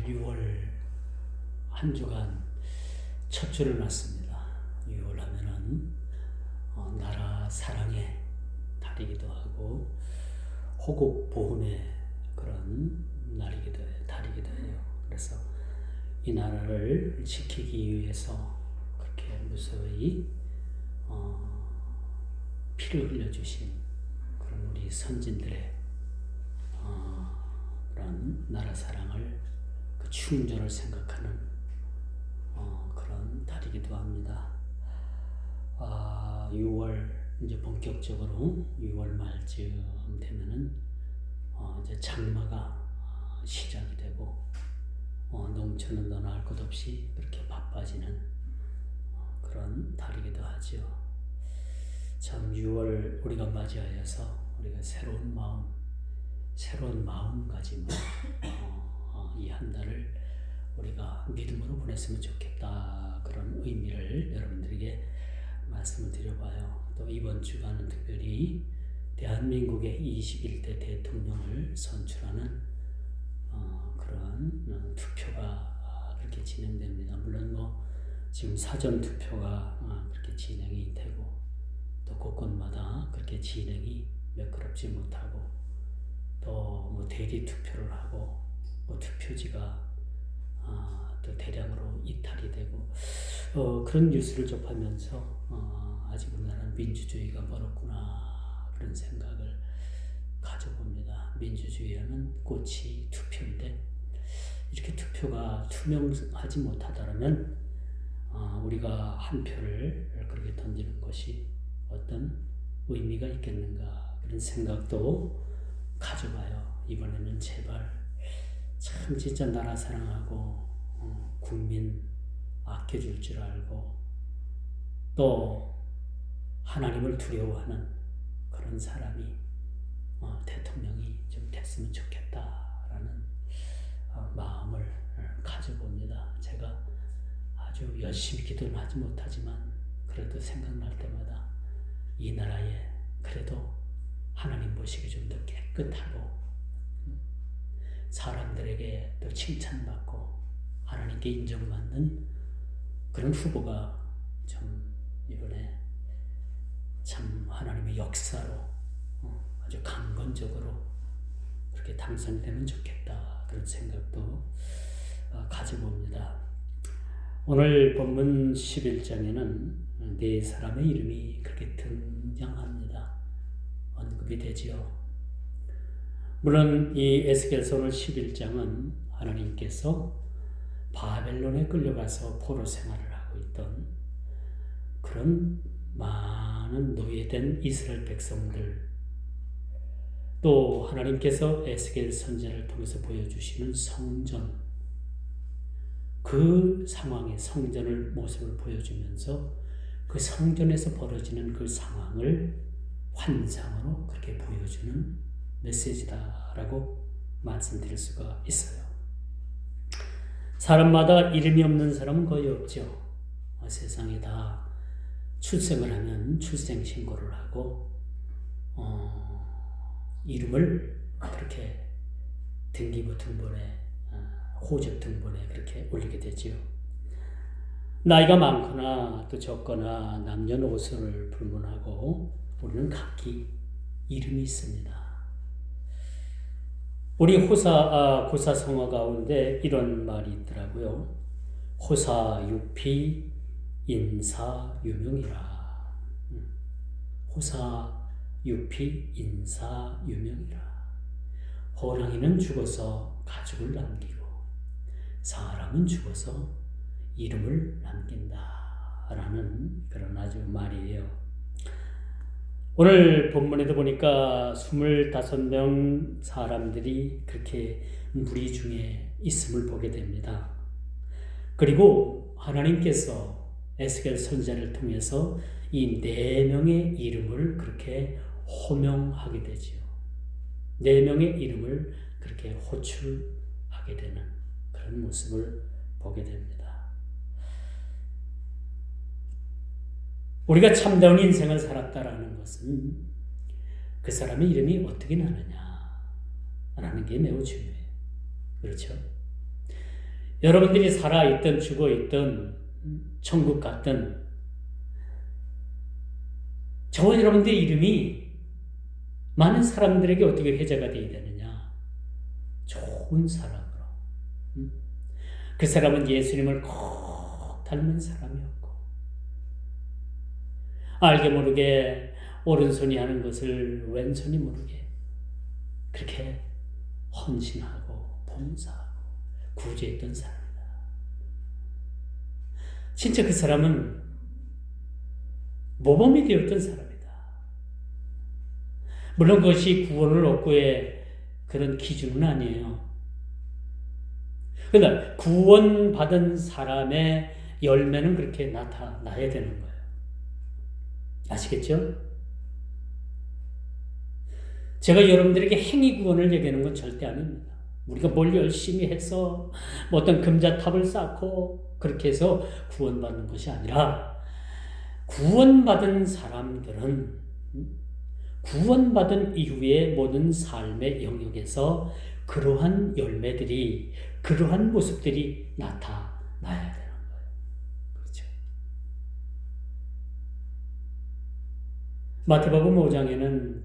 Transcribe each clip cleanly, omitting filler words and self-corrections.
오늘 6월 한 주간 첫 주를 맞습니다. 6월 하면은 나라 사랑의 달이기도 하고 호국 보훈의 그런 달이기도 해요. 그래서 이 나라를 지키기 위해서 그렇게 무수히 피를 흘려주신 그런 우리 선진들의 그런 나라 사랑을 그 충전을 생각하는 그런 달이기도 합니다. 6월 이제 본격적으로 6월 말쯤 되면은 이제 장마가 시작이 되고 농촌은 너나 할 것 없이 그렇게 바빠지는 그런 달이기도 하죠. 참 6월 우리가 맞이하여서 우리가 새로운 마음가짐으로 이 한 달을 우리가 믿음으로 보냈으면 좋겠다, 그런 의미를 여러분들에게 말씀을 드려봐요. 또 이번 주간은 특별히 대한민국의 21대 대통령을 선출하는 그런 투표가 그렇게 진행됩니다. 물론 지금 사전 투표가 그렇게 진행이 되고 또 곳곳마다 그렇게 진행이 매끄럽지 못하고 또 대리 투표를 하고 투표지가 또 대량으로 이탈이 되고 그런 뉴스를 접하면서 아직 우리나라는 민주주의가 멀었구나, 그런 생각을 가져봅니다. 민주주의하면 꽃이 투표인데 이렇게 투표가 투명하지 못하다면 우리가 한 표를 그렇게 던지는 것이 어떤 의미가 있겠는가, 그런 생각도 가져봐요. 이번에는 제발 참 진짜 나라 사랑하고 국민 아껴줄 줄 알고 또 하나님을 두려워하는 그런 사람이 대통령이 좀 됐으면 좋겠다라는 마음을 가져봅니다. 제가 아주 열심히 기도는 하지 못하지만 그래도 생각날 때마다 이 나라에 그래도 하나님 보시기 좀 더 깨끗하고 사람들에게 또 칭찬받고 하나님께 인정받는 그런 후보가 좀 이번에 참 하나님의 역사로 아주 강건적으로 그렇게 당선되면 좋겠다, 그런 생각도 가져봅니다. 오늘 본문 11장에는 네 사람의 이름이 그렇게 등장합니다. 언급이 되지요. 물론 이 에스겔서 오늘 11장은 하나님께서 바벨론에 끌려가서 포로 생활을 하고 있던 그런 많은 노예된 이스라엘 백성들, 또 하나님께서 에스겔 선지자를 통해서 보여주시는 성전, 그 상황의 성전을 모습을 보여주면서 그 성전에서 벌어지는 그 상황을 환상으로 그렇게 보여주는 메시지다라고 말씀드릴 수가 있어요. 사람마다 이름이 없는 사람은 거의 없죠. 세상에 다 출생을 하면 출생신고를 하고 이름을 그렇게 등기부 등본에 호적 등본에 그렇게 올리게 되지요. 나이가 많거나 또 적거나 남녀노소를 불문하고 우리는 각기 이름이 있습니다. 우리 고사성어 가운데 이런 말이 있더라고요. 호사유피 인사유명이라. 호사유피 인사유명이라. 호랑이는 죽어서 가죽을 남기고 사람은 죽어서 이름을 남긴다라는 그런 아주 말이에요. 오늘 본문에도 보니까 25명 사람들이 그렇게 무리 중에 있음을 보게 됩니다. 그리고 하나님께서 에스겔 선지자를 통해서 이 4명의 이름을 그렇게 호명하게 되지요. 4명의 이름을 그렇게 호출하게 되는 그런 모습을 보게 됩니다. 우리가 참다운 인생을 살았다라는 것은 그 사람의 이름이 어떻게 나느냐라는 게 매우 중요해요. 그렇죠? 여러분들이 살아있든 죽어있든 천국 갔든 저와 여러분들의 이름이 많은 사람들에게 어떻게 회자가 되어야 되느냐? 좋은 사람으로. 그 사람은 예수님을 꼭 닮은 사람이었고 알게 모르게 오른손이 하는 것을 왼손이 모르게 그렇게 헌신하고 봉사하고 구제했던 사람이다. 진짜 그 사람은 모범이 되었던 사람이다. 물론 그것이 구원을 얻고의 그런 기준은 아니에요. 그러나 구원받은 사람의 열매는 그렇게 나타나야 되는 거예요. 아시겠죠? 제가 여러분들에게 행위 구원을 얘기하는 건 절대 아닙니다. 우리가 뭘 열심히 해서 뭐 어떤 금자탑을 쌓고 그렇게 해서 구원받는 것이 아니라 구원받은 사람들은 구원받은 이후의 모든 삶의 영역에서 그러한 열매들이, 그러한 모습들이 나타나야 되는 거예요. 그렇죠? 마태복음 5장에는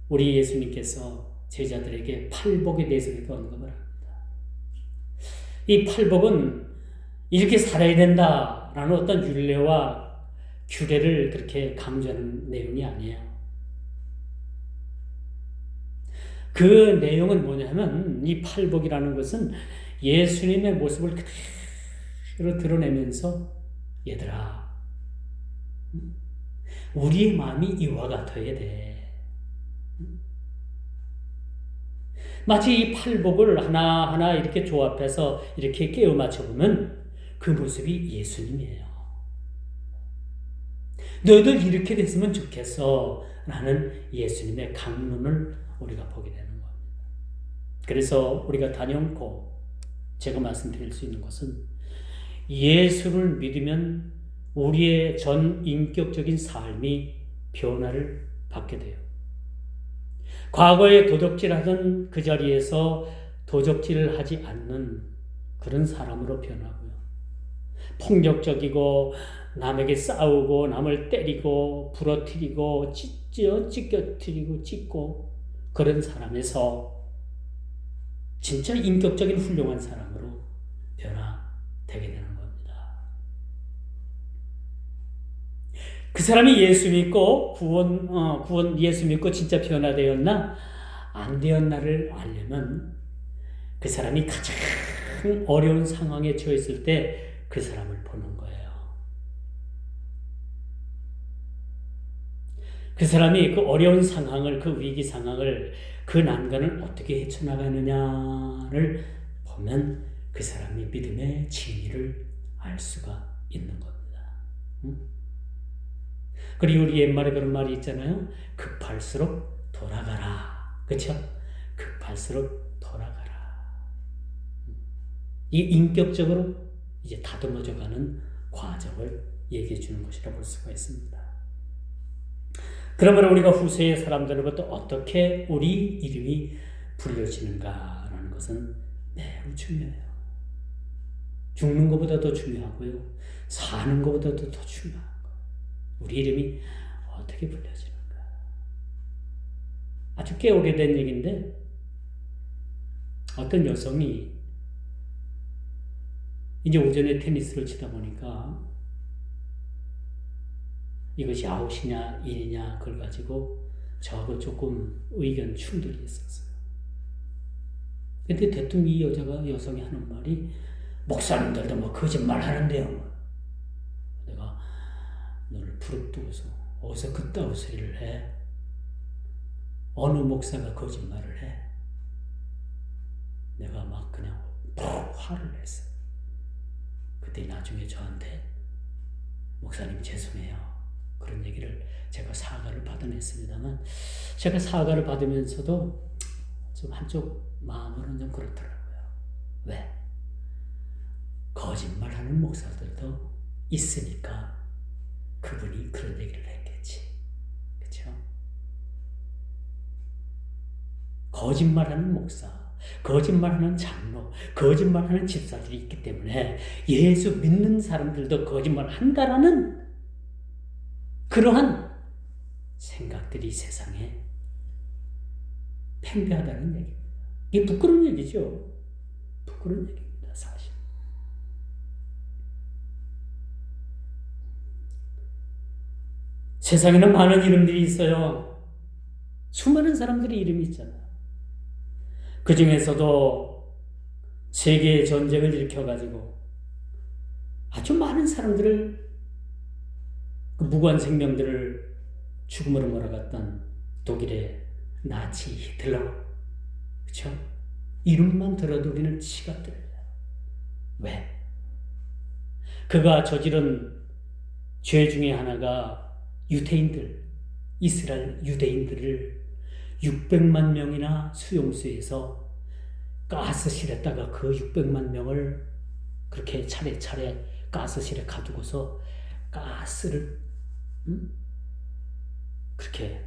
우리 예수님께서 제자들에게 팔복에 대해서 이렇게 언급을 합니다. 이 팔복은 이렇게 살아야 된다라는 어떤 율례와 규례를 그렇게 강조하는 내용이 아니에요. 그 내용은 뭐냐면 이 팔복이라는 것은 예수님의 모습을 그대로 드러내면서 얘들아 우리의 마음이 이와 같아야 돼. 마치 이 팔복을 하나하나 이렇게 조합해서 이렇게 깨워 맞춰보면 그 모습이 예수님이에요. 너희들 이렇게 됐으면 좋겠어 라는 예수님의 강론을 우리가 보게 되는 겁니다. 그래서 우리가 단연코 제가 말씀드릴 수 있는 것은 예수를 믿으면 우리의 전 인격적인 삶이 변화를 받게 돼요. 과거에 도적질하던 그 자리에서 도적질을 하지 않는 그런 사람으로 변하고요. 폭력적이고 남에게 싸우고 남을 때리고 부러뜨리고 찢겨뜨리고 찢고 그런 사람에서 진짜 인격적인 훌륭한 사람으로 변화되게 되는 겁니다. 그 사람이 예수 믿고 구원 예수 믿고 진짜 변화되었나 안 되었나를 알려면 그 사람이 가장 어려운 상황에 처했을 때 그 사람을 보는 거예요. 그 사람이 그 어려운 상황을, 그 위기 상황을, 그 난관을 어떻게 헤쳐나가느냐를 보면 그 사람이 믿음의 진리를 알 수가 있는 겁니다. 그리고 우리 옛말에 그런 말이 있잖아요. 급할수록 돌아가라. 그렇죠? 급할수록 돌아가라. 이 인격적으로 이제 다듬어져가는 과정을 얘기해 주는 것이라 볼 수가 있습니다. 그러면 우리가 후세의 사람들로부터 어떻게 우리 이름이 불려지는가라는 것은 매우 중요해요. 죽는 것보다 더 중요하고요. 사는 것보다도 더 중요한 거예요. 우리 이름이 어떻게 불려지는가. 아주 꽤 오래된 얘기인데 어떤 여성이 이제 오전에 테니스를 치다 보니까 이것이 아웃이냐 인이냐 그걸 가지고 저하고 조금 의견 충돌이 있었어요. 근데 대뜸 이 여성이 하는 말이 목사님들도 뭐 거짓말 하는데요. 내가 너를 부릅뜨고서 어디서 그따위 소리를 해? 어느 목사가 거짓말을 해? 내가 막 그냥 푹 화를 냈어요. 그때 나중에 저한테 목사님 죄송해요. 그런 얘기를 제가 사과를 받아냈습니다만 제가 사과를 받으면서도 좀 한쪽 마음으로는 좀 그렇더라고요. 왜? 거짓말하는 목사들도 있으니까 그분이 그런 얘기를 했겠지. 그렇죠? 거짓말하는 목사, 거짓말하는 장로, 거짓말하는 집사들이 있기 때문에 예수 믿는 사람들도 거짓말한다라는 그러한 생각들이 세상에 팽배하다는 얘기입니다. 이게 부끄러운 얘기죠. 부끄러운 얘기입니다, 사실. 세상에는 많은 이름들이 있어요. 수많은 사람들이 이름이 있잖아요. 그 중에서도 세계의 전쟁을 일으켜가지고 아주 많은 사람들을, 그 무고한 생명들을 죽음으로 몰아갔던 독일의 나치 히틀러, 그렇죠? 이름만 들어도 우리는 치가 떨려요. 왜? 그가 저지른 죄 중에 하나가 유대인들, 이스라엘 유대인들을 600만 명이나 수용소에서 가스실에다가 그 600만 명을 그렇게 차례차례 가스실에 가두고서 가스를 그렇게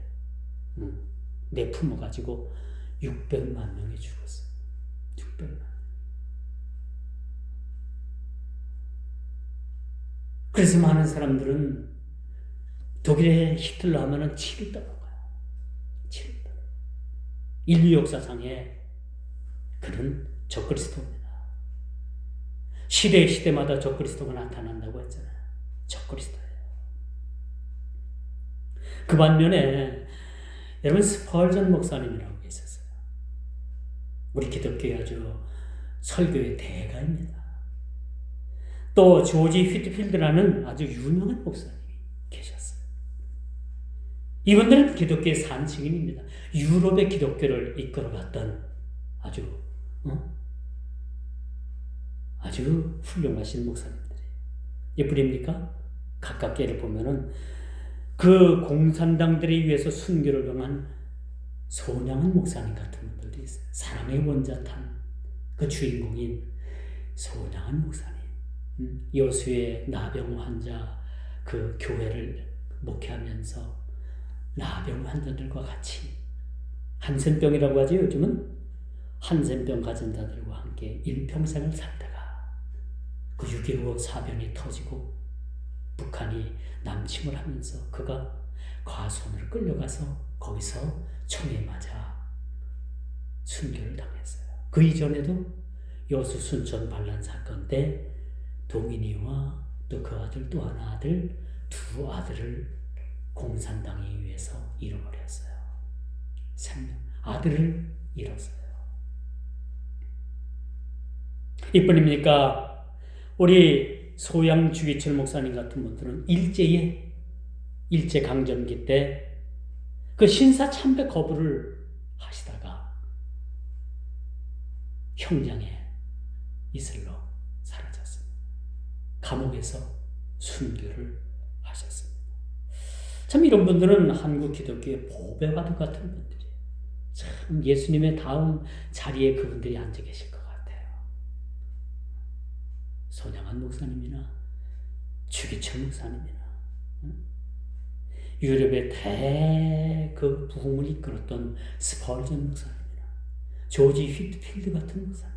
내품어 가지고 600만 명이 죽었어요. 600만. 그래서 많은 사람들은 독일의 히틀러 하면은 치를 떠먹어요. 치를 떠먹어요. 인류 역사상에 그는 적그리스도입니다. 시대마다 적그리스도가 나타난다고 했잖아요. 적그리스도예요. 그 반면에 여러분 스펄전 목사님이라고 계셨어요. 우리 기독교의 아주 설교의 대가입니다. 또 조지 휘트필드라는 아주 유명한 목사님이 계셨어요. 이분들은 기독교의 산증인입니다. 유럽의 기독교를 이끌어갔던 아주 훌륭하신 목사님들이에요. 예쁘립니까? 가깝게를 보면은 그 공산당들에 위해서 순교를 당한 소량한 목사님 같은 분들도 있어요. 사랑의 원자탄 그 주인공인 소량한 목사님. 여수의 나병 환자 그 교회를 목회하면서 나병 환자들과 같이 한센병이라고 하죠. 요즘은 한센병 가진 자들과 함께 일평생을 살다가 그 6.25 사변이 터지고 북한이 남침을 하면서 그가 과수원으로 끌려가서 거기서 총에 맞아 순교를 당했어요. 그 이전에도 여수 순천 반란 사건 때 동인이와 또 그 아들 또 하나 아들 두 아들을 공산당에 의해서 잃어버렸어요. 아들을 잃었어요. 이뿐입니까? 우리 소양 주기철 목사님 같은 분들은 일제강점기 때 그 신사 참배 거부를 하시다가 형량에 이슬로 사라졌습니다. 감옥에서 순교를 하셨습니다. 참 이런 분들은 한국 기독교의 보배와도 같은 분들이에요. 참 예수님의 다음 자리에 그분들이 앉아 계실 것 같아요. 손양한 목사님이나 주기철 목사님이나 유럽의 그 부흥을 이끌었던 스펄전 목사님이나 조지 휘트필드 같은 목사님,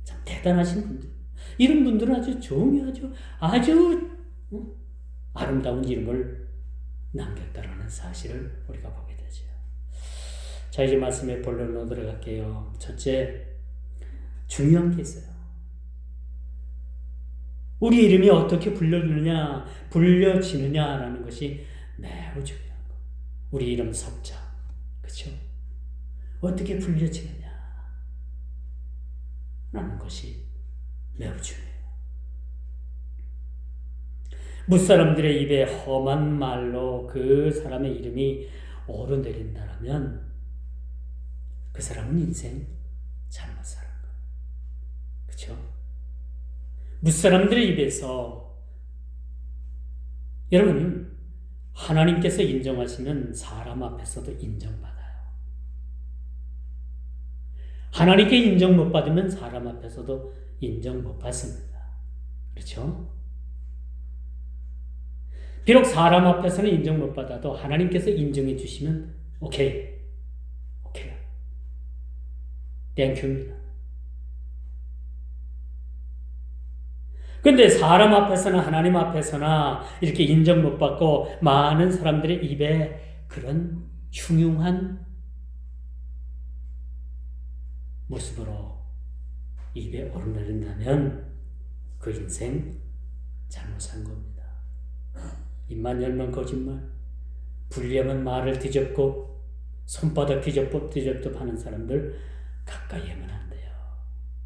참 대단하신 분들. 이런 분들은 아주 종이 아주 아름다운 이름을 남겼다라는 사실을 우리가 보게 되죠. 자, 이제 말씀의 본론으로 들어갈게요. 첫째, 중요한 게 있어요. 우리 이름이 어떻게 불려지느냐라는 것이 매우 중요한 거. 우리 이름 석자, 그렇죠? 어떻게 불려지느냐라는 것이 매우 중요해요. 무사람들의 입에 험한 말로 그 사람의 이름이 오르내린다라면 그 사람은 인생 잘못 살은 거예요. 그렇죠? 무사람들의 입에서 여러분 하나님께서 인정하시면 사람 앞에서도 인정받아요. 하나님께 인정 못 받으면 사람 앞에서도 인정 못 받습니다. 그렇죠? 비록 사람 앞에서는 인정 못 받아도 하나님께서 인정해 주시면 오케이. 땡큐입니다. 근데 사람 앞에서나 하나님 앞에서나 이렇게 인정 못 받고 많은 사람들의 입에 그런 흉흉한 모습으로 입에 오르내린다면 그 인생 잘못 산 겁니다. 입만 열면 거짓말, 불리하면 말을 뒤집고 손바닥 뒤접도 하는 사람들 가까이 하면 안 돼요.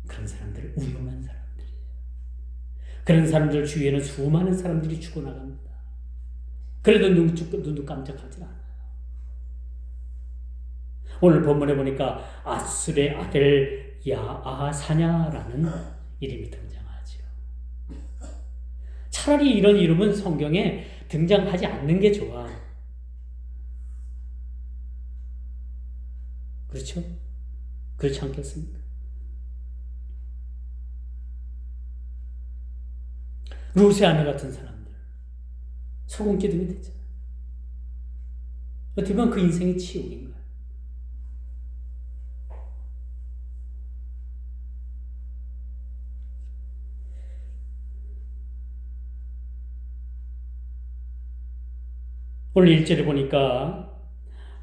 그런 사람들 위험한 사람들이에요. 그런 사람들 주위에는 수많은 사람들이 죽어나갑니다. 그래도 눈도 깜짝하지 않아요. 오늘 본문에 보니까 아술의 아들 야아사냐라는 이름이 등장하죠. 차라리 이런 이름은 성경에 등장하지 않는 게 좋아. 그렇죠? 그렇지 않겠습니까? 룻의 아내 같은 사람들 소금 기둥이 됐잖아요. 어떻게 보면 그 인생이 치욕인 거예요. 오늘 1절에 보니까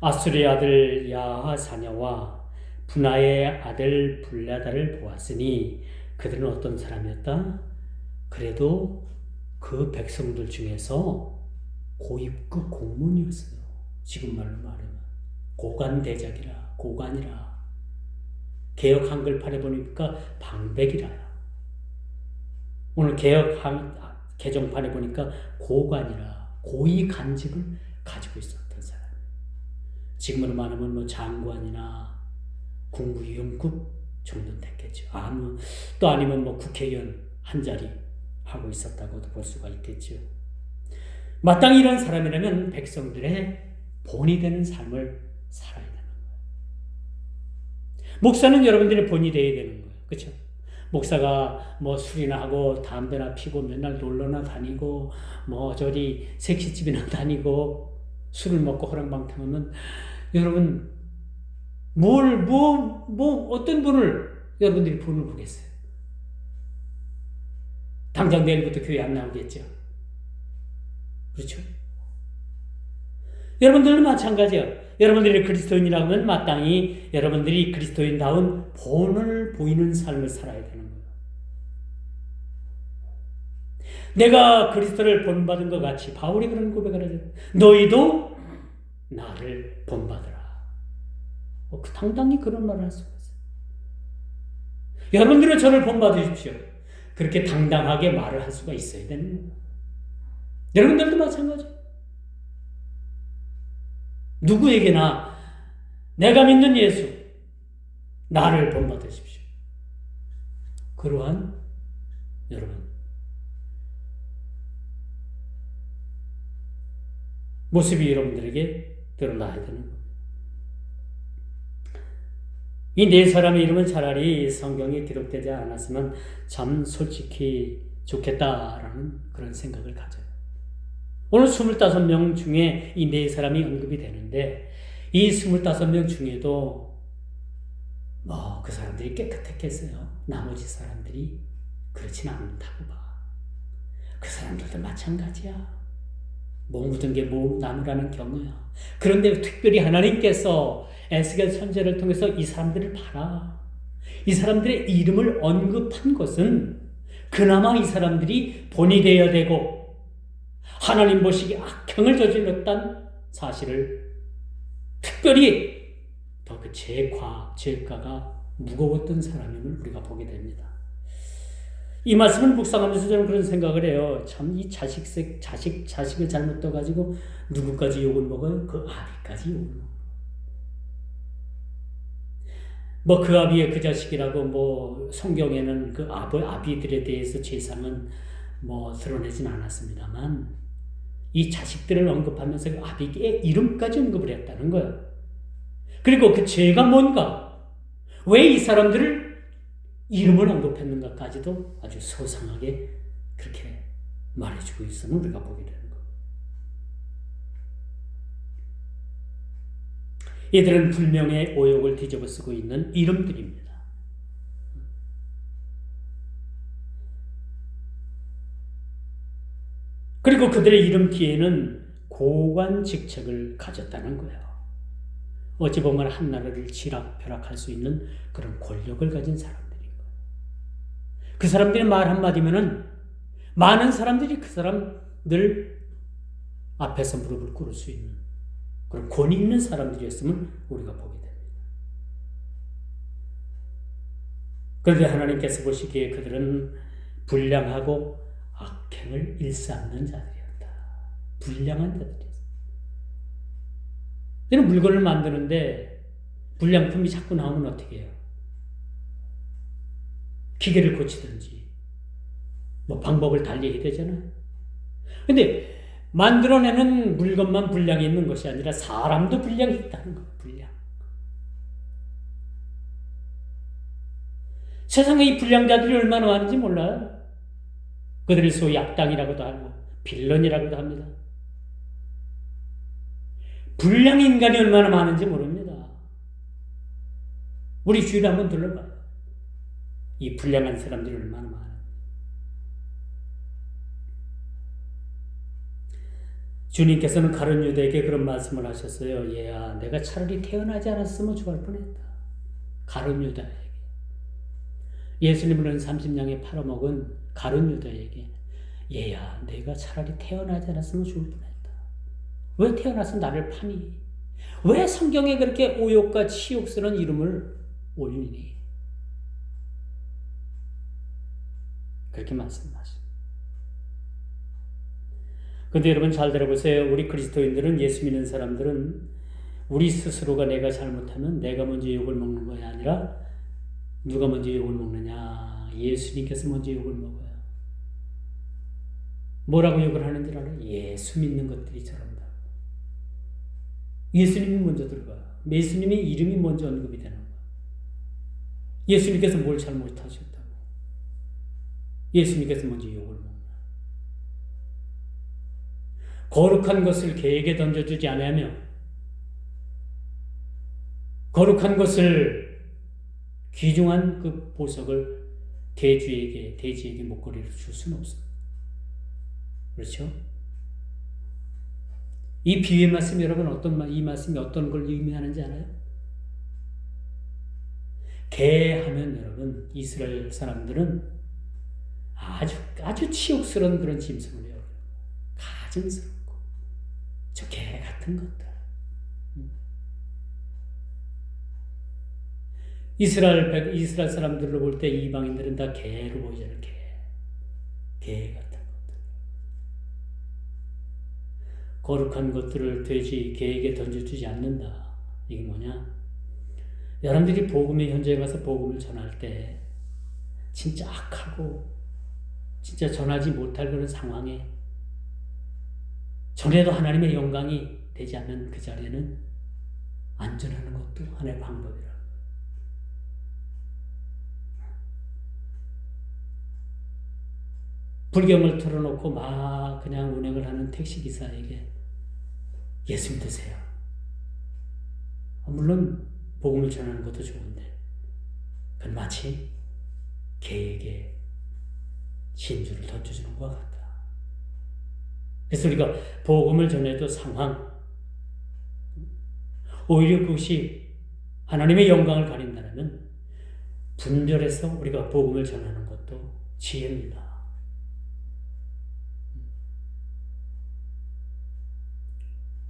아술의 아들 야하사냐와 분하의 아들 블라다를 보았으니 그들은 어떤 사람이었다? 그래도 그 백성들 중에서 고위급 공문이었어요. 지금 말로 말하면 고관대작이라, 고관이라. 개역 한글판에 보니까 방백이라요. 오늘 개역 개정판에 보니까 고관이라, 고위 간직을 가지고 있었던 사람. 지금으로 말하면 뭐 장관이나 국무위원급 정도는 됐겠죠. 또 아니면 뭐 국회의원 한 자리 하고 있었다고도 볼 수가 있겠죠. 마땅히 이런 사람이라면 백성들의 본이 되는 삶을 살아야 되는 거예요. 목사는 여러분들의 본이 되어야 되는 거예요. 그렇죠? 목사가 뭐 술이나 하고 담배나 피고 맨날 놀러나 다니고 뭐 저리 섹시집이나 다니고 술을 먹고 호랑방탕하면 여러분 어떤 분을 여러분들이 본을 보겠어요? 당장 내일부터 교회 안 나오겠죠. 그렇죠? 여러분들도 마찬가지예요. 여러분들이 그리스도인이라고 하면 마땅히 여러분들이 그리스도인다운 본을 보이는 삶을 살아야 되는 거예요. 내가 그리스도를 본받은 것 같이 바울이 그런 고백을 하죠. 너희도 나를 본받으라. 당당히 그런 말을 할 수가 있어요. 여러분들은 저를 본받으십시오. 그렇게 당당하게 말을 할 수가 있어야 되는 거예요. 여러분들도 마찬가지. 누구에게나 내가 믿는 예수, 나를 본받으십시오. 그러한 여러분 모습이 여러분들에게 드러나야 되는 겁니다. 이 네 사람의 이름은 차라리 성경에 기록되지 않았으면 참 솔직히 좋겠다라는 그런 생각을 가져요. 오늘 25명 중에 이 네 사람이 언급이 되는데 이 25명 중에도 그 사람들이 깨끗했겠어요. 나머지 사람들이 그렇진 않다고 봐. 그 사람들도 마찬가지야. 못 묻은 게 나무라는 경우야. 그런데 특별히 하나님께서 에스겔 선지자를 통해서 이 사람들을 봐라. 이 사람들의 이름을 언급한 것은 그나마 이 사람들이 본이 되어야 되고 하나님 보시기에 악행을 저질렀다는 사실을 특별히 더 그 죄가가 무거웠던 사람임을 우리가 보게 됩니다. 이 말씀을 묵상하면서 저는 그런 생각을 해요. 참 이 자식을 잘못 떠가지고 누구까지 욕을 먹어요? 그 아비까지 욕을 먹어요. 뭐 그 아비의 그 자식이라고 성경에는 그 아비들에 대해서 죄상은 드러내진 않았습니다만 이 자식들을 언급하면서 그 아비의 이름까지 언급을 했다는 거예요. 그리고 그 죄가 뭔가, 왜 이 사람들을 이름을 언급했는가까지도 아주 소상하게 그렇게 말해주고 있으면 우리가 보게 되는 거예요. 이들은 불명의 오욕을 뒤집어 쓰고 있는 이름들입니다. 그리고 그들의 이름 뒤에는 고관 직책을 가졌다는 거예요. 어찌 보면 한 나라를 지락펴락할 수 있는 그런 권력을 가진 사람들인 거예요. 그 사람들의 말 한마디면은 많은 사람들이 그 사람들 앞에서 무릎을 꿇을 수 있는 그런 권위 있는 사람들이었음을 우리가 보게 됩니다. 그런데 하나님께서 보시기에 그들은 불량하고 악행을 일삼는 자들이었다. 불량한 자들이었어요. 이런 물건을 만드는데 불량품이 자꾸 나오면 어떻게 해요? 기계를 고치든지 뭐 방법을 달리 해야 되잖아요. 근데 만들어내는 물건만 불량이 있는 것이 아니라 사람도 불량이 있다는 거예요. 불량. 세상에 이 불량자들이 얼마나 많은지 몰라요. 그들을 소위 악당이라고도 하고 빌런이라고도 합니다. 불량 인간이 얼마나 많은지 모릅니다. 우리 주위를 한번 둘러봐요. 이 불량한 사람들이 얼마나 많은지. 주님께서는 가룟 유다에게 그런 말씀을 하셨어요. 얘야, 내가 차라리 태어나지 않았으면 좋을 뻔했다. 가룟 유다에게. 예수님은 30냥에 팔아먹은 가룟 유다에게 얘야, 내가 차라리 태어나지 않았으면 좋을 뻔했다. 왜 태어나서 나를 파니? 왜 성경에 그렇게 오욕과 치욕스러운 이름을 올리니? 그렇게 말씀하십니다. 근데 여러분 잘 들어보세요. 우리 그리스도인들은, 예수 믿는 사람들은 우리 스스로가 내가 잘못하면 내가 먼저 욕을 먹는 것이 아니라 누가 먼저 욕을 먹느냐? 예수님께서 먼저 욕을 먹어요. 뭐라고 욕을 하는지 알아요? 예수 믿는 것들이 저런다. 예수님이 먼저 들어가요. 예수님의 이름이 먼저 언급이 되는 거예요. 예수님께서 뭘 잘못하셨다고. 예수님께서 먼저 욕을 먹어요. 거룩한 것을 개에게 던져주지 않으며 거룩한 것을 귀중한 그 보석을 돼지에게 목걸이로 줄 수는 없습니다. 그렇죠? 이 비유의 말씀 여러분 이 말씀이 어떤 걸 의미하는지 알아요? 개 하면 여러분 이스라엘 사람들은 아주 치욕스러운 그런 짐승을 해요. 가증스럽고 저 개 같은 것들. 이스라엘 사람들로 볼 때 이방인들은 다 개로 보이잖아요. 개 같은 것들. 거룩한 것들을 개에게 던져주지 않는다. 이게 뭐냐? 여러분들이 복음의 현장에 가서 복음을 전할 때 진짜 악하고 진짜 전하지 못할 그런 상황에 전에도 하나님의 영광이 되지 않는 그 자리에는 안전하는 것도 하나의 방법이라. 불경을 틀어놓고 막 그냥 운행을 하는 택시기사에게 예수 믿으세요. 물론 복음을 전하는 것도 좋은데 그건 마치 개에게 진주를 던져주는 것 같다. 그래서 우리가 복음을 전해도 상황, 오히려 그것이 하나님의 영광을 가린다면 분별해서 우리가 복음을 전하는 것도 지혜입니다.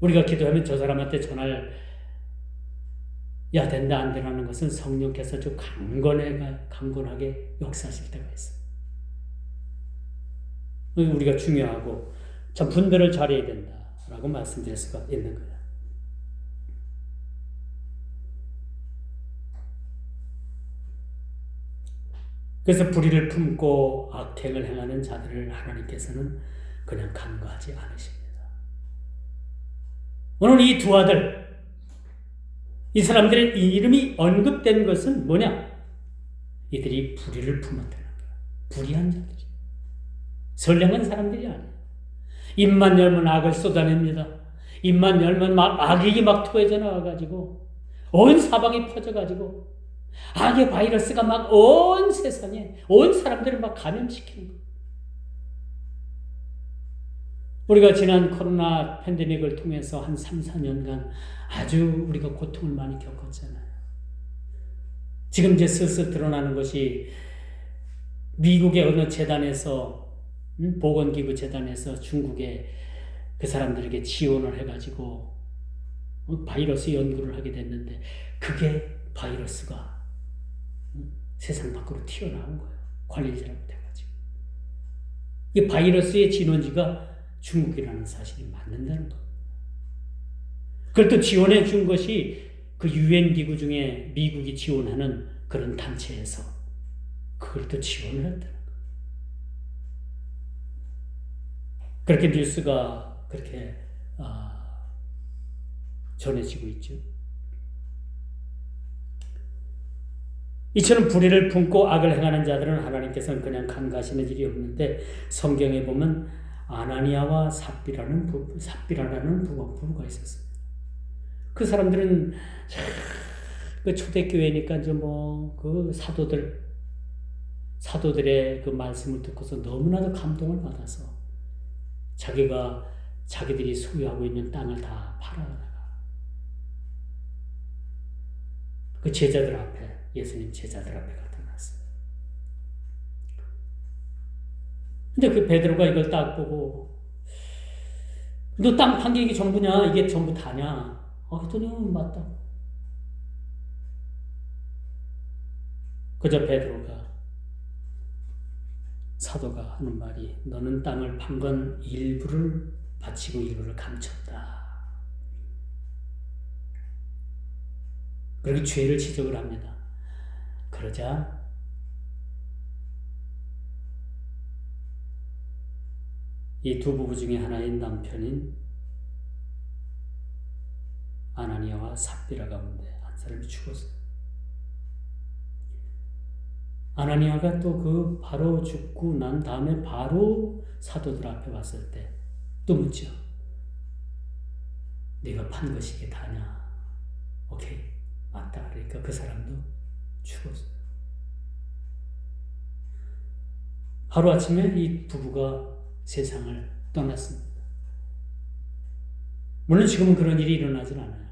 우리가 기도하면 저 사람한테 전할 된다 안 되라는 것은 성령께서 좀 강건하게 역사하실 때가 있어요. 우리가 중요하고 참 분별을 잘해야 된다라고 말씀드릴 수가 있는 거예요. 그래서 불의를 품고 악행을 행하는 자들을 하나님께서는 그냥 간과하지 않으십니다. 오늘 이 두 아들, 이 사람들의 이름이 언급된 것은 뭐냐? 이들이 불의를 품었다는 거야. 불의한 자들이. 선량한 사람들이 아니에요. 입만 열면 악을 쏟아냅니다. 입만 열면 막 악이 막 토해져 나와가지고 온 사방에 퍼져가지고 악의 바이러스가 막 온 세상에 온 사람들을 막 감염시키는 거예요. 우리가 지난 코로나 팬데믹을 통해서 한 3, 4년간 아주 우리가 고통을 많이 겪었잖아요. 지금 이제 슬슬 드러나는 것이 미국의 어느 재단에서, 보건기구 재단에서 중국에 그 사람들에게 지원을 해가지고 바이러스 연구를 하게 됐는데, 그게 바이러스가 세상 밖으로 튀어나온 거예요. 관리 잘못해가지고. 이 바이러스의 진원지가 중국이라는 사실이 맞는다는 겁니다. 그걸 또 지원해 준 것이 그 유엔 기구 중에 미국이 지원하는 그런 단체에서 그걸 또 지원을 했다는 거예요. 그렇게 뉴스가 그렇게 전해지고 있죠. 이처럼 불의를 품고 악을 행하는 자들은 하나님께서는 그냥 간과하시는 일이 없는데, 성경에 보면 아나니아와 삽비라는 부부가 있었어요. 그 사람들은 그 초대교회니까 이제 그 사도들의 그 말씀을 듣고서 너무나도 감동을 받아서 자기들이 소유하고 있는 땅을 다 팔아다가 그 제자들 앞에, 예수님 제자들 앞에 갖다 놨어요. 근데 그 베드로가 이걸 딱 보고, 너 땅 판 게 이게 전부냐? 이게 전부 다냐? 그랬더니 맞다고. 그저 베드로가, 사도가 하는 말이, 너는 땅을 판 건 일부를 바치고 일부를 감췄다. 그렇게 죄를 지적을 합니다. 그러자 이 두 부부 중에 하나인 남편인 아나니아와 삽비라 가운데 한 사람이 죽었어요. 아나니아가 또 바로 죽고 난 다음에 바로 사도들 앞에 왔을 때 또 묻죠. 네가 판 것이 이게 다냐? 오케이, 맞다. 그러니까 그 사람도 죽었어요. 하루아침에 이 부부가 세상을 떠났습니다. 물론 지금은 그런 일이 일어나진 않아요.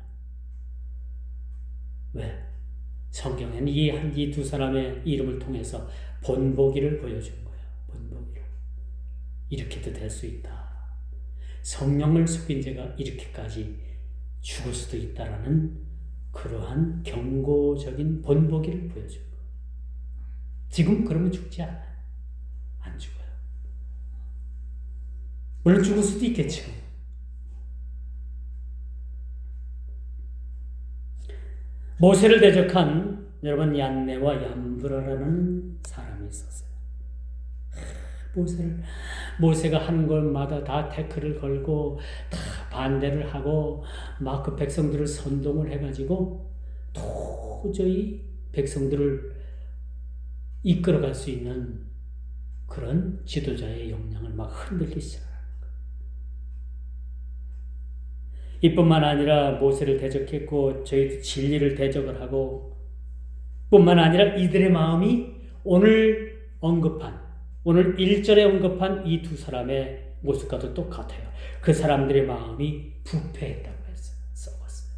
왜? 성경에는 이 두 사람의 이름을 통해서 본보기를 보여준 거예요. 본보기를. 이렇게도 될 수 있다. 성령을 속인 자가 이렇게까지 죽을 수도 있다라는 그러한 경고적인 본보기를 보여준 거예요. 지금 그러면 죽지 않아요. 안 죽어요. 물론 죽을 수도 있겠죠. 모세를 대적한 여러분 얀네와 얌브라라는 사람이 있었어요. 모세가 하는 것마다 다 태클을 걸고 다 반대를 하고 막 그 백성들을 선동을 해가지고 도저히 백성들을 이끌어갈 수 있는 그런 지도자의 역량을 막 흔들기 시작합니다. 이뿐만 아니라 모세를 대적했고 저희도 진리를 대적을 하고, 뿐만 아니라 이들의 마음이 오늘 1절에 언급한 이 두 사람의 모습과도 똑같아요. 그 사람들의 마음이 부패했다고 했어요. 썩었어요.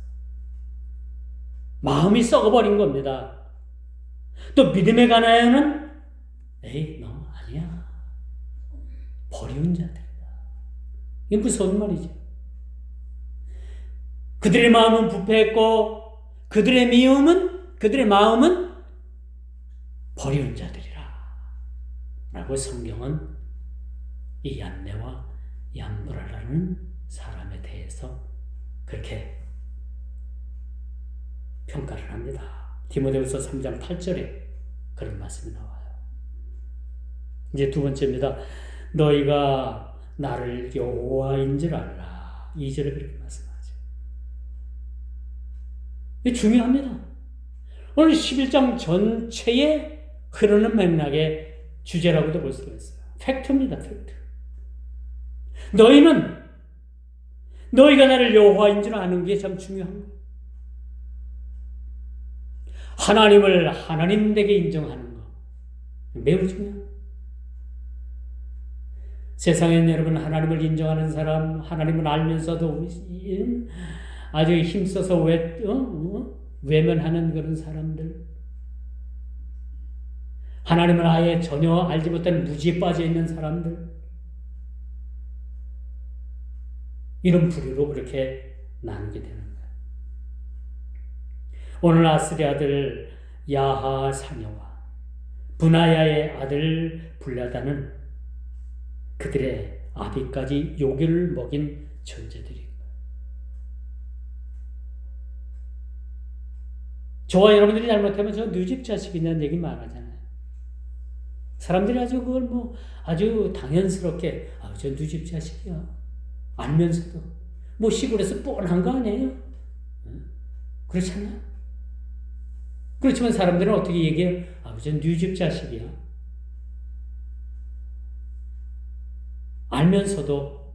마음이 썩어버린 겁니다. 또 믿음의 가나에는 에이 너 아니야, 버리운 자들이다. 이게 무서운 말이죠. 그들의 마음은 부패했고 그들의 마음은 버리운 자들이라 라고 성경은 이 얀네와 얌브라라는 사람에 대해서 그렇게 평가를 합니다. 디모데후서 3장 8절에 그런 말씀이 나와요. 이제 두 번째입니다. 너희가 나를 여호와인 줄 알라. 2절에 그렇게 말씀하죠. 이게 중요합니다. 오늘 11장 전체에 흐르는 맥락의 주제라고도 볼 수가 있어요. 팩트입니다. 팩트. 너희가 나를 여호와인 줄 아는 게 참 중요한 거예요. 하나님을 하나님 되게 인정하는 거 매우 중요합니다. 세상엔 여러분 하나님을 인정하는 사람, 하나님을 알면서도 아주 힘써서 외면하는 그런 사람들, 하나님을 아예 전혀 알지 못하는 무지에 빠져 있는 사람들, 이런 부류로 그렇게 나누게 되는 거예요. 오늘 아스리 아들 야하 사녀와 분하야의 아들 불라다는 그들의 아비까지 요기를 먹인 존재들이에요. 저와 여러분들이 잘못하면 저 누집 자식이냐는 얘기 많아잖아요. 사람들이 아주 그걸 아주 당연스럽게 저 누집 자식이야 알면서도 시골에서 뻔한 거 아니에요? 그렇잖아요. 그렇지만 사람들은 어떻게 얘기해요? 저 누집 자식이야. 알면서도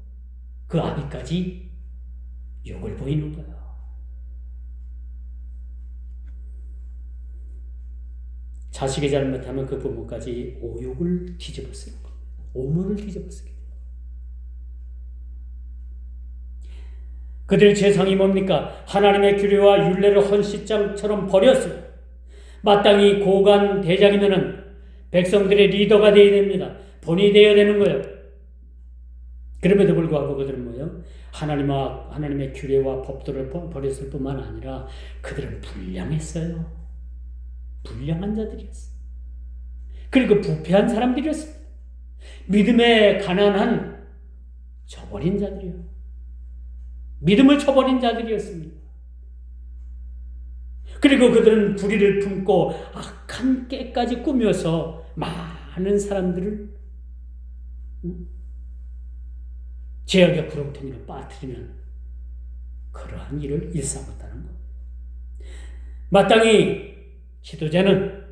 그 아비까지 욕을 보이는 거예요. 자식이 잘못하면 그 부모까지 오욕을 뒤집어 쓰는 겁니다. 오물을 뒤집어 쓰게 돼요. 그들의 죄상이 뭡니까? 하나님의 규례와 율례를 헌시장처럼 버렸어요. 마땅히 고관 대장이면은 백성들의 리더가 되어야 됩니다. 본이 되어야 되는 거예요. 그럼에도 불구하고 그들은 뭐예요? 하나님의 규례와 법도를 버렸을 뿐만 아니라 그들은 불량했어요. 불량한 자들이었어요. 그리고 부패한 사람들이었어요. 믿음에 가난한 저버린 자들이요. 믿음을 저버린 자들이었습니다. 그리고 그들은 불의를 품고 악한 깨까지 꾸며서 많은 사람들을 죄악의 구렁텅이로 빠뜨리는 그러한 일을 일삼았다는 것. 마땅히 지도자는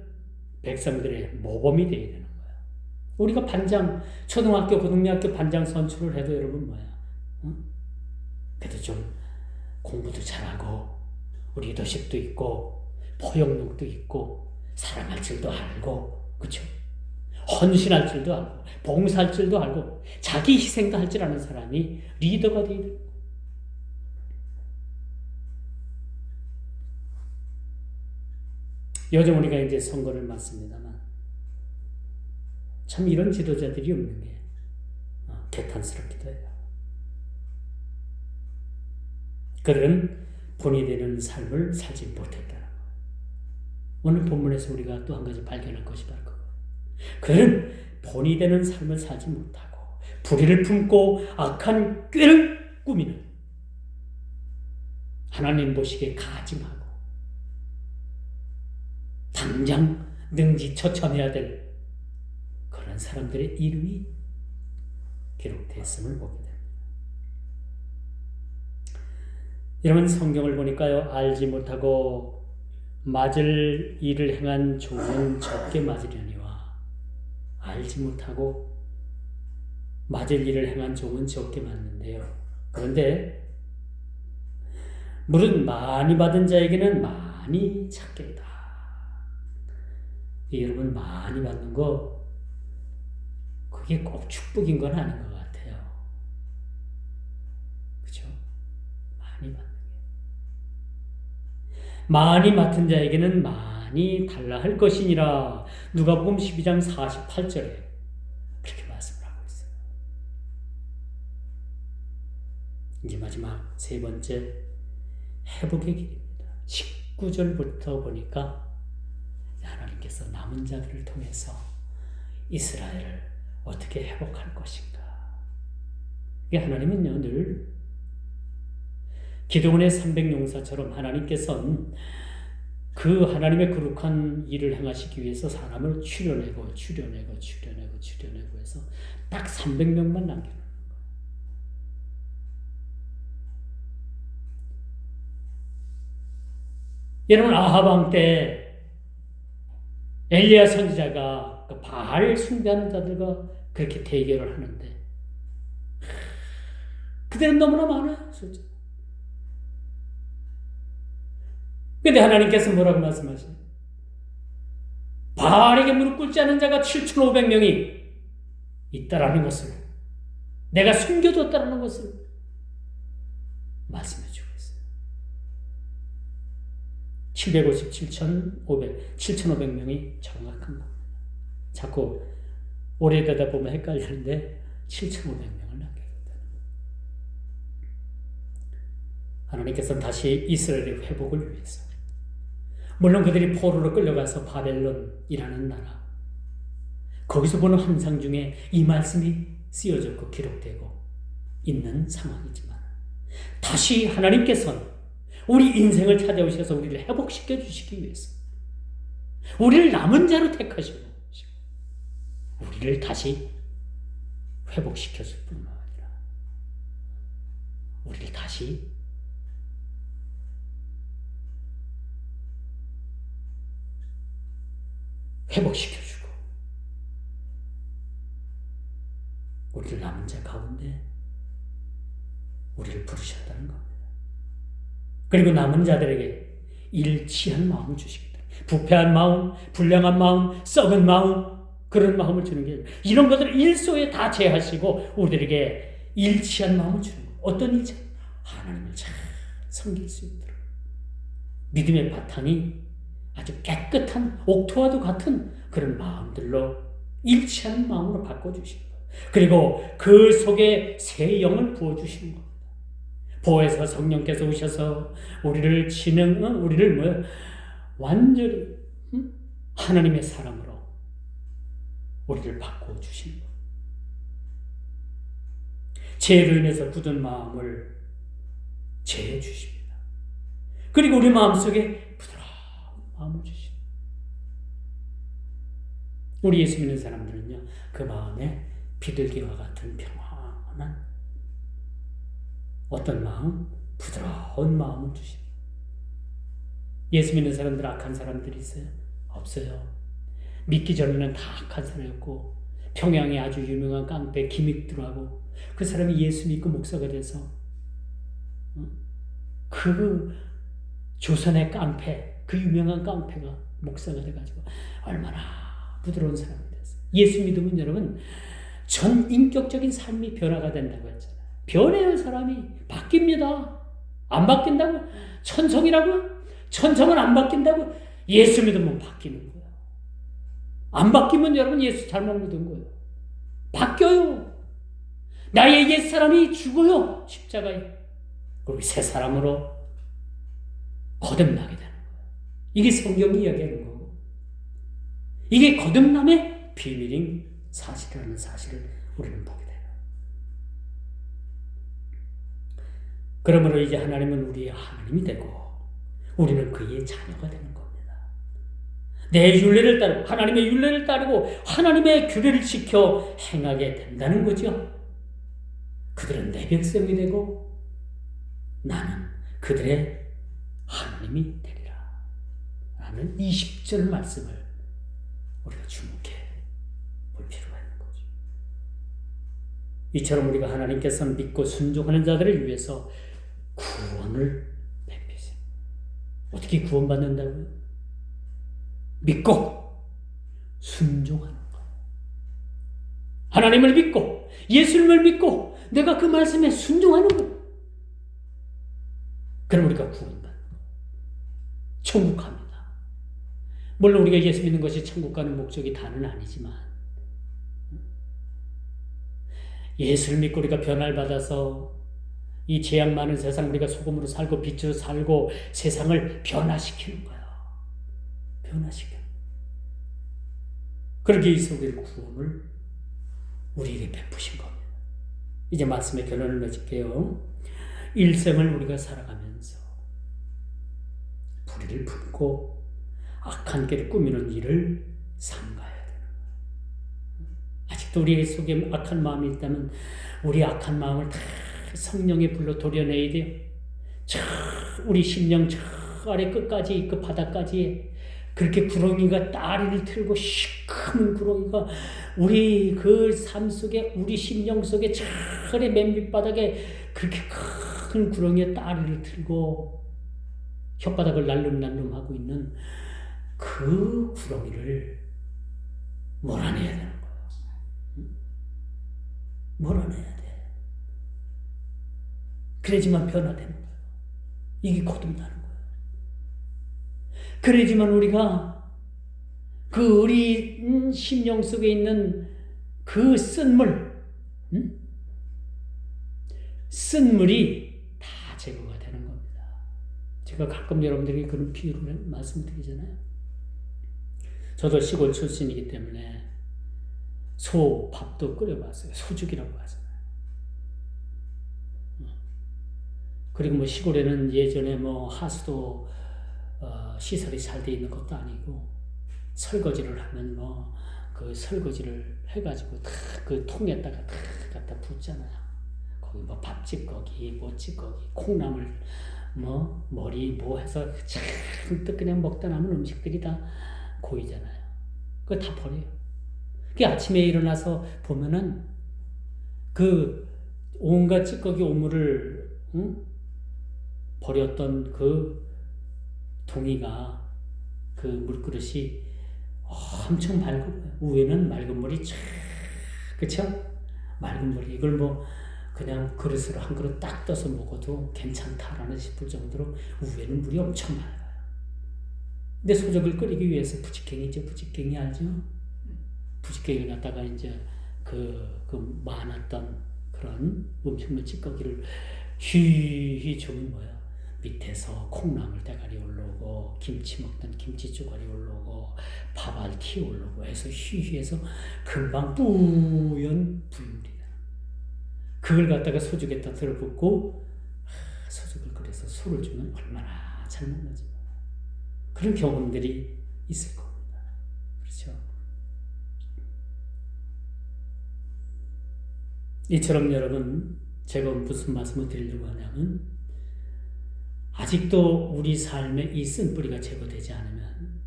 백성들의 모범이 되어야 되는 거야. 우리가 초등학교, 고등학교 반장 선출을 해도 여러분 뭐야? 그래도 좀 공부도 잘하고 리더십도 있고 포용력도 있고 사랑할 줄도 알고, 그렇죠? 헌신할 줄도 알고 봉사할 줄도 알고 자기 희생도 할 줄 아는 사람이 리더가 되어야 돼요. 요즘 우리가 이제 선거를 맞습니다만 참 이런 지도자들이 없는 게 개탄스럽기도 해요. 그들은 본이 되는 삶을 살지 못했다는 거예요. 오늘 본문에서 우리가 또 한 가지 발견할 것이 바로 그거예요. 그들은 본이 되는 삶을 살지 못하고 불의를 품고 악한 꾀를 꾸미는, 하나님 보시기에 가증하고 당장 능지처참해야 될 그런 사람들의 이름이 기록되었음을 보게 됩니다. 여러분, 성경을 보니까요, 알지 못하고 맞을 일을 행한 종은 적게 맞으려니와 알지 못하고 맞을 일을 행한 종은 적게 맞는데요. 그런데 물은 많이 받은 자에게는 많이 찾겠다. 여러분, 많이 받는 거 그게 꼭 축복인 건 아닌 것 같아요. 그렇죠? 많이 받는 게. 많이 맡은 자에게는 많이 달라 할 것이니라. 누가복음 12장 48절에 그렇게 말씀을 하고 있어요. 이제 마지막 세 번째, 회복의 길입니다. 19절부터 보니까 하나님께서 남은 자들을 통해서 이스라엘을 어떻게 회복할 것인가. 하나님은요, 늘 기드온의 300용사처럼 하나님께서는 그 하나님의 거룩한 일을 행하시기 위해서 사람을 추려내고 해서 딱 300명만 남겨놓는 거예요. 여러분, 아합 왕 때 엘리야 선지자가 그 바알 숭배하는 자들과 그렇게 대결을 하는데 그들은 너무나 많아요, 숫자. 근데 하나님께서 뭐라고 말씀하시나요? 바알에게 무릎 꿇지 않은 자가 7,500명이 있다라는 것을 내가 숨겨뒀다는 것을 말씀해 주고 있어요. 757,500명이 정확한 겁니다. 자꾸 오래되다 보면 헷갈리는데 7,500명을 남겨뒀다는 거예요. 하나님께서는 다시 이스라엘의 회복을 위해서, 물론 그들이 포로로 끌려가서 바벨론이라는 나라, 거기서 보는 환상 중에 이 말씀이 쓰여졌고 기록되고 있는 상황이지만, 다시 하나님께서는 우리 인생을 찾아오셔서 우리를 회복시켜 주시기 위해서 우리를 남은 자로 택하시고 우리를 다시 회복시켜 줄 뿐만 아니라 우리를 다시 회복시켜주고 우리를 남은 자 가운데 우리를 부르셨다는 겁니다. 그리고 남은 자들에게 일치한 마음을 주시겠다. 부패한 마음, 불량한 마음, 썩은 마음, 그런 마음을 주는 게 아니라 이런 것들을 일소에 다 제하시고 우리들에게 일치한 마음을 주는 거예요. 어떤 일치? 하나님을 잘 섬길 수 있도록 믿음의 바탕이 아주 깨끗한 옥토와도 같은 그런 마음들로 일치하는 마음으로 바꿔주시는 거예요. 그리고 그 속에 새 영을 부어주시는 겁니다. 보혜사 성령께서 오셔서 우리를 우리를 완전히 하나님의 사람으로 우리를 바꿔주시는 거예요. 죄로 인해서 굳은 마음을 제해 주십니다. 그리고 우리 마음속에 부드러운 마음을 주십니다. 우리 예수 믿는 사람들은요, 그 마음에 비둘기와 같은 평안한 어떤 마음? 부드러운 마음을 주십니다. 예수 믿는 사람들 악한 사람들이 있어요? 없어요. 믿기 전에는 다 악한 사람이었고 평양에 아주 유명한 깡패 김익두라고 그 사람이 예수 믿고 목사가 돼서 그 조선의 깡패, 그 유명한 깡패가 목사가 돼가지고 얼마나 부드러운 사람이 됐어요. 예수 믿으면 여러분 전 인격적인 삶이 변화가 된다고 했잖아요. 변해요. 사람이 바뀝니다. 안 바뀐다고? 천성이라고? 천성은 안 바뀐다고? 예수 믿으면 바뀌는 거예요. 안 바뀌면 여러분 예수 잘못 믿은 거예요. 바뀌어요. 나의 옛사람이 죽어요. 십자가에. 그리고 새 사람으로 거듭나게 되는 거예요. 이게 성경이 이야기하는 거고, 이게 거듭남의 비밀인 사실이라는 사실을 우리는 보게 돼요. 그러므로 이제 하나님은 우리의 하나님이 되고 우리는 그의 자녀가 되는 겁니다. 내 율례를 따르고 하나님의 율례를 따르고 하나님의 규례를 지켜 행하게 된다는 거죠. 그들은 내 백성이 되고 나는 그들의 하나님이 되리라 라는 20절 말씀을 우리가 주목해 볼 필요가 있는 거죠. 이처럼 우리가 하나님께서 믿고 순종하는 자들을 위해서 구원을 베푸세요. 어떻게 구원받는다고요? 믿고 순종하는 거예요. 하나님을 믿고 예수님을 믿고 내가 그 말씀에 순종하는 거예요. 그럼 우리가 구원받는 거예요. 천국 갑니다. 물론 우리가 예수 믿는 것이 천국 가는 목적이 다는 아니지만 예수를 믿고 우리가 변화를 받아서 이 죄악 많은 세상 우리가 소금으로 살고 빛으로 살고 세상을 변화시키는 거예요. 변화시켜. 그렇게 이 속에 구원을 우리에게 베푸신 겁니다. 이제 말씀의 결론을 맺을게요. 일생을 우리가 살아가면서 불의를 품고 악한 길을 꾸미는 일을 삼가야 되는 거예요. 아직도 우리 속에 악한 마음이 있다면 우리 악한 마음을 다 성령의 불로 도려내야 돼요. 저 우리 심령 저 아래 끝까지 그 바닥까지 그렇게 구렁이가 다리를 틀고 시커먼 구렁이가 우리 그 삶 속에 우리 심령 속에 저 아래 맨 밑바닥에 그렇게 큰 구렁이에 다리를 틀고 혓바닥을 날름날름하고 있는 그 구렁이를 몰아내야 되는 거예요. 몰아내야 돼. 그래야지만 변화되는 거예요. 이게 거듭나는 거예요. 그래야지만 우리가 그 우리 심령 속에 있는 그 쓴 물이 다 제거가 되는 겁니다. 제가 가끔 여러분들에게 그런 비유를 말씀드리잖아요. 저도 시골 출신이기 때문에 소 밥도 끓여봤어요. 소죽이라고 하잖아요. 그리고 뭐 시골에는 예전에 뭐 하수도 시설이 잘 돼 있는 것도 아니고 설거지를 하면 뭐 그 설거지를 해가지고 다 그 통에다가 다 갖다 붓잖아요. 거기 뭐 밥찌꺼기, 뭐찌꺼기, 콩나물, 뭐 머리 뭐 해서 잔뜩 그냥 먹다 남은 음식들이 다 고이잖아요. 그거 다 버려요. 그 아침에 일어나서 보면은 그 온갖 찌꺼기 오물을 버렸던 그 동이가 그 물그릇이 엄청 맑은 거예요. 위에는 맑은 물이 쫙, 그쵸? 맑은 물이 이걸 뭐 그냥 그릇으로 한 그릇 딱 떠서 먹어도 괜찮다라는 싶을 정도로 위에는 물이 엄청 맑아요. 근데 소적을 끓이기 위해서 부직갱이죠. 부직갱이 알죠? 부직갱이를 갖다가 이제 그 많았던 그런 음식물 찌꺼기를 휘휘 주면 뭐야? 밑에서 콩나물 대가리 올라오고 김치 먹던 김치 쪼가리 올라오고 밥알 티 올라오고 해서 휘휘해서 금방 뿌연 부유물이 되는 그걸 갖다가 소죽에다 들어붓고 소죽을 끓여서 소를 주면 얼마나 잘 먹는지 그런 경험들이 있을 겁니다. 그렇죠? 이처럼 여러분 제가 무슨 말씀을 드리려고 하냐면 아직도 우리 삶에 이 쓴뿌리가 제거되지 않으면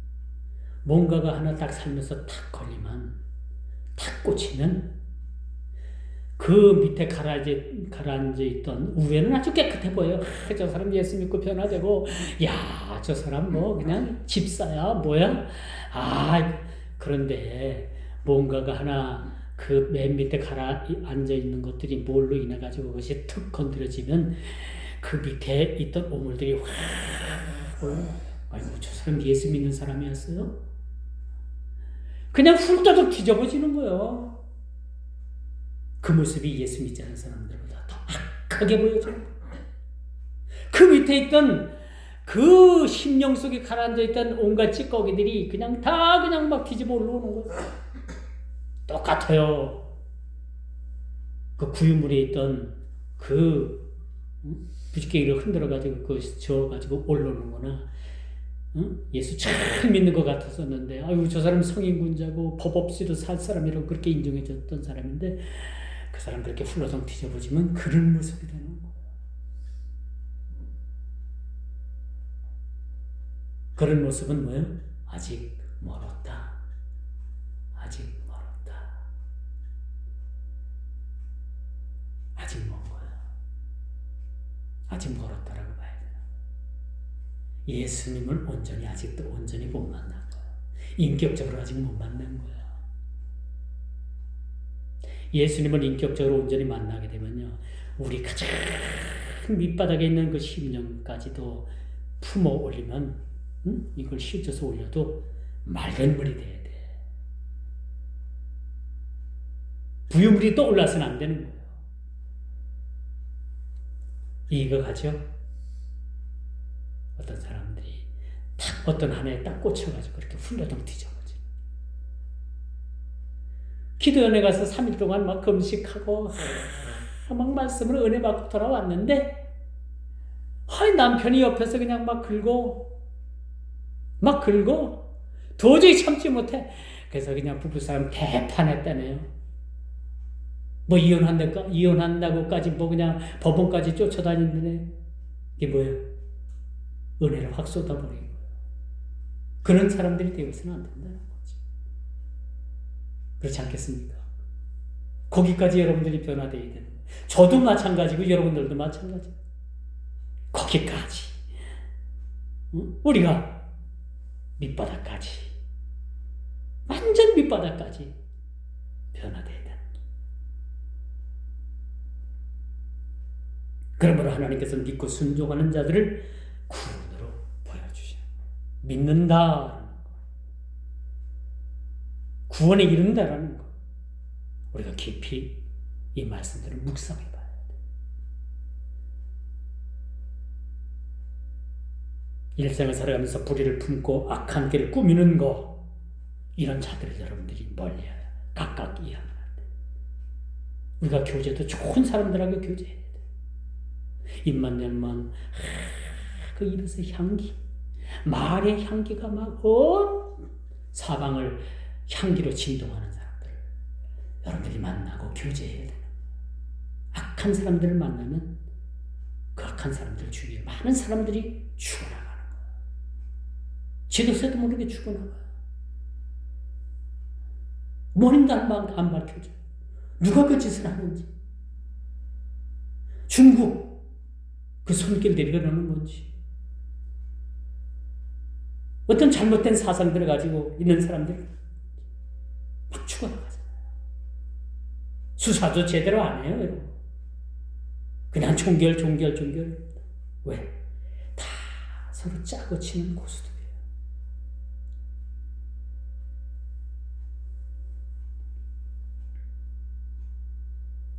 뭔가가 하나 딱 살면서 탁 걸리면 탁 꽂히면 그 밑에 가라앉아 있던 위에는 아주 깨끗해 보여요. 저 사람 예수 믿고 변화되고 야, 저 사람 뭐 그냥 집사야 뭐야? 그런데 뭔가가 하나 그 맨 밑에 가라앉아 있는 것들이 뭘로 인해 가지고 그것이 툭 건드려지면 그 밑에 있던 오물들이 확 아이고 저 사람 예수 믿는 사람이었어요? 그냥 훌떡 뒤집어지는 거예요. 그 모습이 예수 믿지 않은 사람들보다 더 악하게 보여져요. 그 밑에 있던 그 심령 속에 가라앉아 있던 온갖 찌꺼기들이 그냥 다 그냥 막 뒤집어 올라오는 거예요. 똑같아요. 그 구유물에 있던 그 부지깽이를 흔들어가지고 그 저어가지고 올라오는 거나 예수 잘 믿는 것 같았었는데 아유 저 사람 성인군자고 법 없이도 살 사람이라고 그렇게 인정해줬던 사람인데 그 사람 그렇게 훌러덩 뒤집어지면 그런 모습이 되는 거예요. 그런 모습은 뭐예요? 아직 멀었다. 아직 멀었다. 아직 먼 거야. 아직 멀었다라고 봐야 되나? 예수님을 아직도 온전히 못 만난 거야. 인격적으로 아직 못 만난 거야. 예수님을 인격적으로 온전히 만나게 되면요, 우리 가장 밑바닥에 있는 그 심령까지도 품어 올리면, 이걸 씻어서 올려도 맑은 물이 돼야 돼. 부유물이 또 올라서는 안 되는 거예요. 이거 가죠? 어떤 사람들이 딱 어떤 하나에 딱 꽂혀가지고 그렇게 훌러덩 뒤져버지. 기도원에 가서 3일 동안 막 금식하고 막 말씀을 은혜 받고 돌아왔는데 남편이 옆에서 그냥 막 긁고 도저히 참지 못해. 그래서 그냥 부부싸움 대판했다네요. 뭐 이혼한다고까지 뭐 그냥 법원까지 쫓아다니는데 이게 뭐예요? 은혜를 확 쏟아버린 거예요. 그런 사람들이 되어서는 안 된다는 거지. 그렇지 않겠습니까? 거기까지 여러분들이 변화되어야 되는 거예요. 저도 마찬가지고 여러분들도 마찬가지고 거기까지 우리가 밑바닥까지 완전 밑바닥까지 변화되어야 되는 거예요. 그러므로 하나님께서 믿고 순종하는 자들을 구원으로 보여주셔. 믿는다라는 것, 구원에 이른다라는 것, 우리가 깊이 이 말씀들을 묵상해 봐야 돼. 일생을 살아가면서 불의를 품고 악한 길을 꾸미는 거, 이런 자들을 여러분들이 멀리해야 돼. 각각 이해하면 안 돼. 우리가 교제도 좋은 사람들하고 교제해야 돼. 입만 열면 그 입에서 향기, 말의 향기가 막 온 사방을 향기로 진동하는 사람들 여러분들이 만나고 교제해야 되는. 악한 사람들을 만나면 그 악한 사람들 주위에 많은 사람들이 죽어나가는 거야. 지도새도 모르게 죽어나가요. 원인도 안 밝혀져. 누가 그 짓을 하는지. 중국 그 손길 내려가는 건지. 어떤 잘못된 사상들을 가지고 있는 사람들 막 죽어나가잖아요. 수사도 제대로 안 해요, 여러분. 그냥 종결. 왜? 다 서로 짜고 치는 고수들이에요.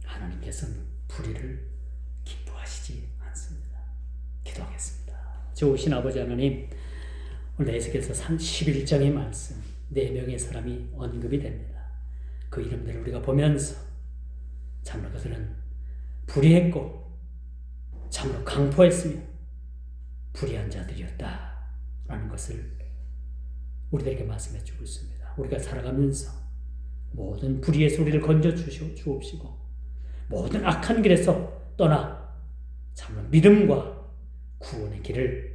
하나님께서는 불의를 기뻐하시지 않습니다. 기도하겠습니다. 좋으신 아버지 하나님, 오늘 에스겔서 11장의 말씀 4명의 사람이 언급이 됩니다. 그 이름들을 우리가 보면서 참으로 그들은 불의했고 참으로 강포했으며 불의한 자들이었다라는 것을 우리들에게 말씀해 주고 있습니다. 우리가 살아가면서 모든 불의의 소리를 건져 주옵시고 모든 악한 길에서 떠나 참으로 믿음과 구원의 길을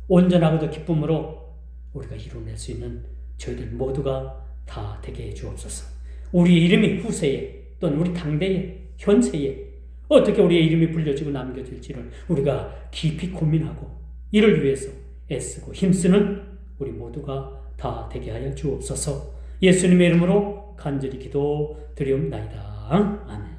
온전하고도 기쁨으로 우리가 이뤄낼 수 있는 저희들 모두가 다 되게 해 주옵소서. 우리의 이름이 후세에 또는 우리 당대에 현세에 어떻게 우리의 이름이 불려지고 남겨질지를 우리가 깊이 고민하고 이를 위해서 애쓰고 힘쓰는 우리 모두가 다 되게 하여 주옵소서. 예수님의 이름으로 간절히 기도드리옵나이다. 아멘.